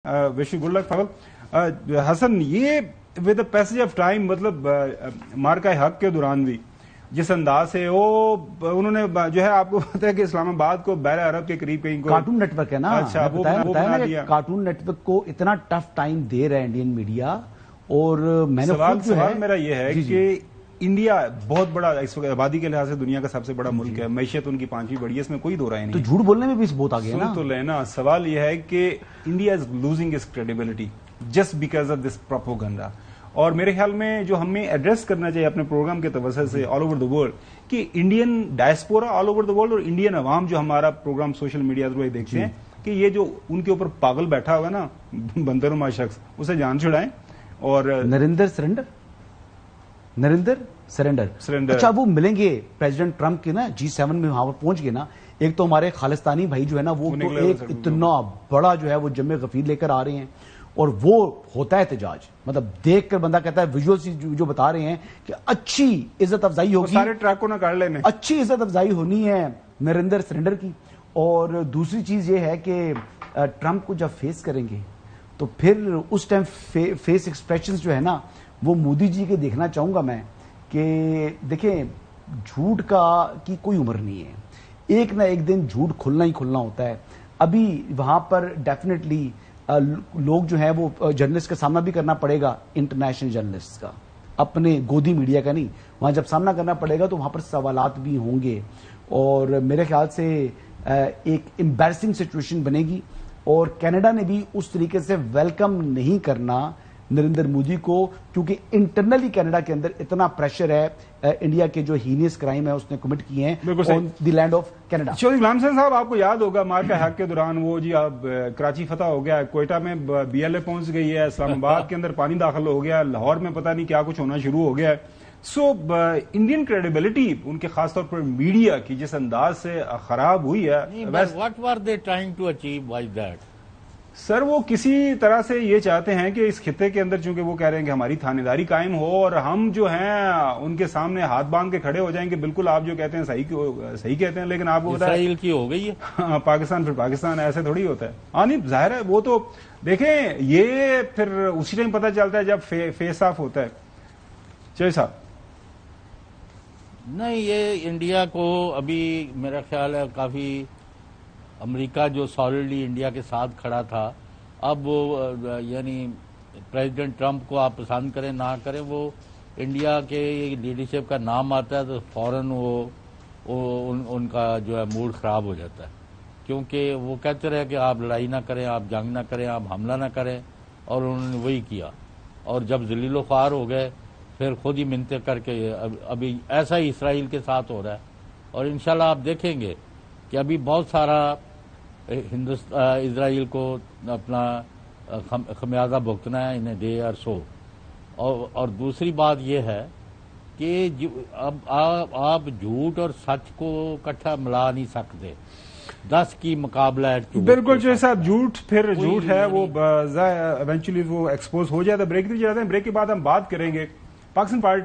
wish you good luck, Fawal. حسن یہ with the passage of time مطلب مارکہ حق کے دوران بھی جس انداز سے وہ انہوں نے جو ہے آپ کو پتا ہے کہ اسلام آباد کو بحر عرب کے قریب کہیں کارٹون نیٹ ورک ہے نا. اچھا وہ بنا دیا. کارٹون نیٹ ورک کو اتنا ٹف ٹائم دے رہا ہے انڈین میڈیا. اور میں نے سوال میرا یہ ہے کہ انڈیا بہت بڑا اس وقت آبادی کے لحاظ سے دنیا کا سب سے بڑا ملک ہے, معیشت ان کی 5ویں بڑی ہے, اس میں کوئی دو رائے نہیں. تو جھوٹ بولنے میں بھی اس بہت آگے نا. تو لینا سوال یہ ہے کہ India is losing its credibility just because of this propaganda. اور میرے خیال میں جو ہمیں ایڈریس کرنا چاہیے اپنے پروگرام کے توسط سے آل اوور دا ورلڈ کہ Indian diaspora all over the world اور انڈین عوام جو ہمارا پروگرام سوشل میڈیا تھرو دیکھتے ہیں کہ یہ جو ان کے اوپر پاگل بیٹھا ہوا نا بندرنما شخص, اسے جان چھڑائیں. اور نریندر سرنڈر. اچھا وہ ملیں گے پریزیڈنٹ ٹرمپ کے نا G7 میں وہاں پر پہنچ گئے نا. ایک تو ہمارے خالستانی بھائی جو ہے نا وہ ایک اتنا بڑا جو ہے وہ جمع غفیر لے کر آ رہے ہیں اور وہ ہوتا ہے احتجاج. مطلب دیکھ کر بندہ کہتا ہے ویژول جو بتا رہے ہیں کہ اچھی عزت افزائی ہوگی, سارے ٹریکوں نہ کر لینے, اچھی عزت افزائی ہونی ہے نریندر سرنڈر کی. اور دوسری چیز یہ ہے کہ ٹرمپ کو جب فیس کریں گے تو پھر اس ٹائم فیس ایکسپریشنز جو ہے نا وہ مودی جی کے دیکھنا چاہوں گا میں کہ دیکھیں جھوٹ کی کوئی عمر نہیں ہے, ایک نہ ایک دن جھوٹ کھلنا ہی کھلنا ہوتا ہے. ابھی وہاں پر ڈیفینیٹلی لوگ جو ہیں وہ جرنلسٹ کا سامنا بھی کرنا پڑے گا, انٹرنیشنل جرنلسٹ کا, اپنے گودی میڈیا کا نہیں. وہاں جب سامنا کرنا پڑے گا تو وہاں پر سوالات بھی ہوں گے اور میرے خیال سے ایک امبیرسنگ سچویشن بنے گی. اور کینیڈا نے بھی اس طریقے سے ویلکم نہیں کرنا نریندر مودی کو, کیونکہ انٹرنلی کینیڈا کے اندر اتنا پریشر ہے انڈیا کے جو ہینیس کرائم ہے اس نے کمٹ کیے ہیں on the land of Canada. Chaudhry Ghulam Hussain صاحب آپ کو یاد ہوگا مارکہ حق کے دوران وہ جی اب کراچی فتح ہو گیا, کوئٹہ میں BLA پہنچ گئی ہے, اسلام آباد کے اندر پانی داخل ہو گیا, لاہور میں پتہ نہیں کیا کچھ ہونا شروع ہو گیا ہے. سو انڈین کریڈیبلٹی ان کے خاص طور پر میڈیا کی جس انداز سے خراب ہوئی ہے. What were they trying to achieve by that? سر وہ کسی طرح سے یہ چاہتے ہیں کہ اس خطے کے اندر چونکہ وہ کہہ رہے ہیں کہ ہماری تھانے قائم ہو اور ہم جو ہیں ان کے سامنے ہاتھ باندھ کے کھڑے ہو جائیں کہ بالکل آپ جو کہتے ہیں صحیح کہتے ہیں, لیکن آپ کو بتائیں اسرائیل کی ہو گئی ہے پاکستان پھر پاکستان, ایسے تھوڑی ہوتا ہے. ہاں نہیں ظاہر ہے وہ تو دیکھیں یہ پھر اسی ٹائم پتہ چلتا ہے جب فیس آف ہوتا ہے. چاہیے صاحب نہیں, یہ انڈیا کو ابھی میرا خیال ہے کافی امریکہ جو سالڈلی انڈیا کے ساتھ کھڑا تھا, اب وہ یعنی پریزیڈنٹ ٹرمپ کو آپ پسند کریں نہ کریں, وہ انڈیا کے لیڈرشپ کا نام آتا ہے تو فوراً وہ ان کا جو ہے موڈ خراب ہو جاتا ہے, کیونکہ وہ کہتے رہے کہ آپ لڑائی نہ کریں, آپ جنگ نہ کریں, آپ حملہ نہ کریں, اور انہوں نے وہی کیا. اور جب ذلیل و خوار ہو گئے پھر خود ہی منتیں کر کے ابھی ایسا ہی اسرائیل کے ساتھ ہو رہا ہے. اور انشاءاللہ آپ دیکھیں گے کہ ابھی بہت سارا اسرائیل کو اپنا خمیازہ بھگتنا ہے انہیں ڈے اور سو. اور دوسری بات یہ ہے کہ اب آپ جھوٹ اور سچ کو اکٹھا ملا نہیں سکتے, 10 کی مقابلہ ہے. بالکل جو صاحب جھوٹ پھر جھوٹ ہے وہ ایونچولی وہ ایکسپوز ہو جاتا ہے. بریک دی جاتے ہیں, بریک کے بعد ہم بات کریں گے پاکستان پارٹی